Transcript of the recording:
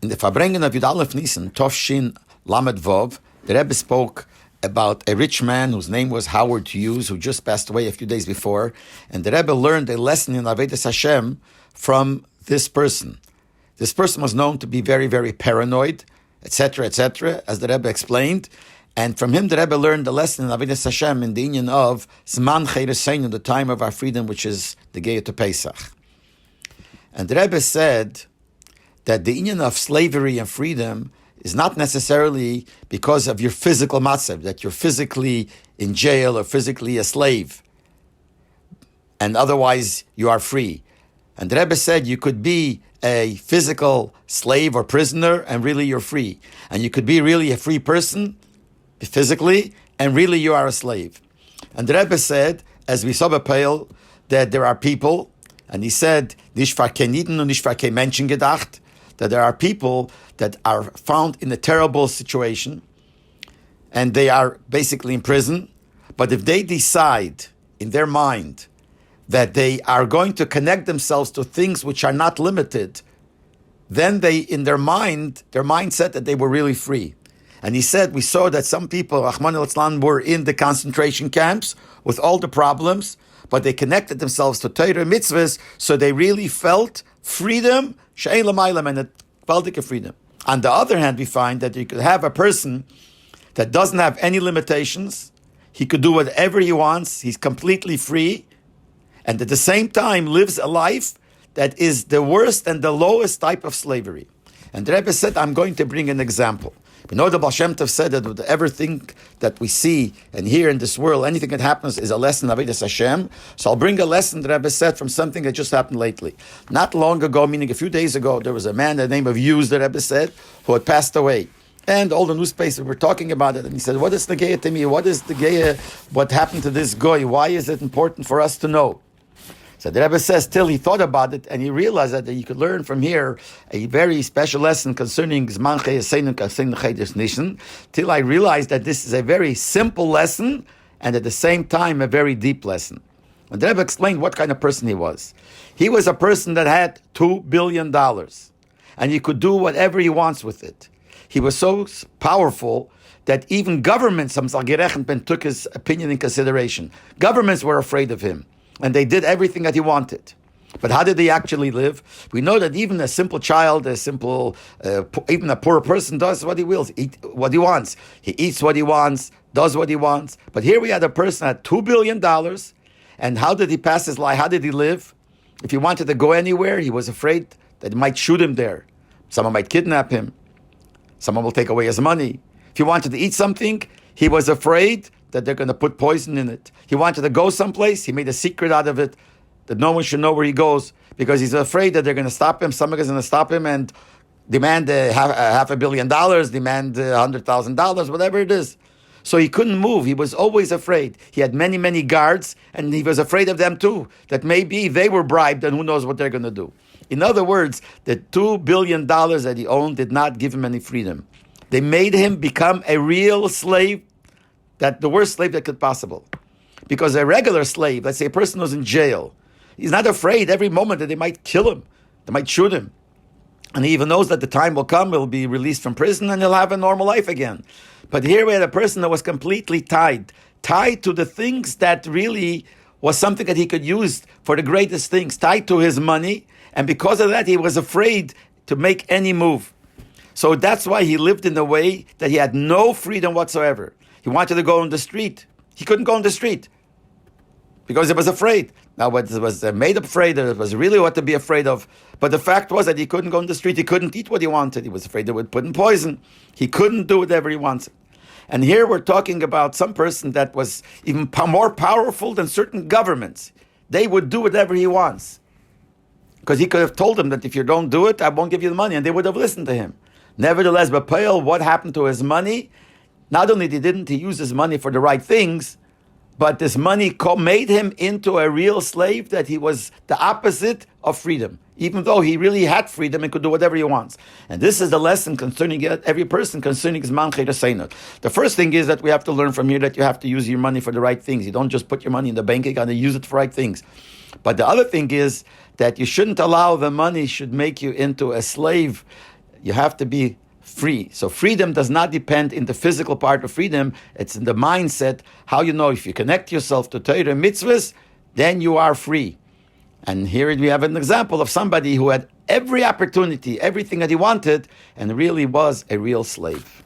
In the Farbrengen of Yud Aleph Nisan, Tovshin Lamed Vov, the Rebbe spoke about a rich man whose name was Howard Hughes, who just passed away a few days before, and the Rebbe learned a lesson in Avodas Hashem from this person. This person was known to be very, very paranoid, etc., as the Rebbe explained, and from him the Rebbe learned the lesson in Avodas Hashem in the union of Zman Chereseinu, the time of our freedom, which is the Geya to Pesach. And the Rebbe said that the union of slavery and freedom is not necessarily because of your physical matzav, that you're physically in jail or physically a slave, and otherwise you are free. And the Rebbe said you could be a physical slave or prisoner and really you're free. And you could be really a free person physically and really you are a slave. And the Rebbe said, as we saw B'Peil, that there are people, and he said, nicht für kein Jiden und nicht für kein Menschen gedacht, that there are people that are found in a terrible situation and they are basically in prison, but if they decide in their mind that they are going to connect themselves to things which are not limited, then they, in their mindset that they were really free. And he said, we saw that some people, Rahman al-Islam, were in the concentration camps with all the problems, but they connected themselves to Torah mitzvahs, so they really felt freedom, she'ein l'maylam, and it felt like a freedom. On the other hand, we find that you could have a person that doesn't have any limitations, he could do whatever he wants, he's completely free, and at the same time lives a life that is the worst and the lowest type of slavery. And the Rebbe said, I'm going to bring an example. We know the Baal Shem Tov said that everything that we see and hear in this world, anything that happens is a lesson of Avodas Hashem. So I'll bring a lesson, the Rebbe said, from something that just happened lately. Not long ago, meaning a few days ago, there was a man, the name of Hughes, the Rebbe said, who had passed away. And all the newspapers were talking about it. And he said, what is the Geya to me? What is the Geya? What happened to this guy? Why is it important for us to know? So the Rebbe says, till he thought about it and he realized that he could learn from here a very special lesson concerning Zman Chereseinu concerning Chedesh Nishan, till I realized that this is a very simple lesson and at the same time a very deep lesson. And the Rebbe explained what kind of person he was. He was a person that had $2 billion and he could do whatever he wants with it. He was so powerful that even governments, took his opinion in consideration. Governments were afraid of him. And they did everything that he wanted. But how did he actually live? We know that even a simple child, even a poor person does what he wills, eat what he wants. He eats what he wants, does what he wants. But here we had a person at $2 billion. And how did he pass his life? How did he live? If he wanted to go anywhere, he was afraid that they might shoot him there. Someone might kidnap him. Someone will take away his money. If he wanted to eat something, he was afraid that they're going to put poison in it. He wanted to go someplace, he made a secret out of it, that no one should know where he goes, because he's afraid that they're going to stop him, someone is going to stop him and demand $500 million, demand $100,000, whatever it is. So he couldn't move, he was always afraid. He had many, many guards, and he was afraid of them too, that maybe they were bribed and who knows what they're going to do. In other words, the $2 billion that he owned did not give him any freedom. They made him become a real slave, that the worst slave that could possible. Because a regular slave, let's say a person who's in jail, he's not afraid every moment that they might kill him, they might shoot him. And he even knows that the time will come, he'll be released from prison and he'll have a normal life again. But here we had a person that was completely tied to the things that really was something that he could use for the greatest things, tied to his money, and because of that he was afraid to make any move. So that's why he lived in a way that he had no freedom whatsoever. He wanted to go on the street. He couldn't go on the street because he was afraid. Now, what was made up afraid, it was really what to be afraid of. But the fact was that he couldn't go on the street. He couldn't eat what he wanted. He was afraid they would put in poison. He couldn't do whatever he wanted. And here we're talking about some person that was even more powerful than certain governments. They would do whatever he wants. Because he could have told them that if you don't do it, I won't give you the money. And they would have listened to him. Nevertheless, B'Peil, what happened to his money? Not only didn't he use his money for the right things, but this money made him into a real slave, that he was the opposite of freedom, even though he really had freedom and could do whatever he wants. And this is the lesson concerning every person, concerning Zman Chereseinu. The first thing is that we have to learn from here that you have to use your money for the right things. You don't just put your money in the bank account and use it for right things. But the other thing is that you shouldn't allow the money should make you into a slave. You have to be free. So freedom does not depend in the physical part of freedom. It's in the mindset. How you know if you connect yourself to Torah and mitzvahs, then you are free. And here we have an example of somebody who had every opportunity, everything that he wanted, and really was a real slave.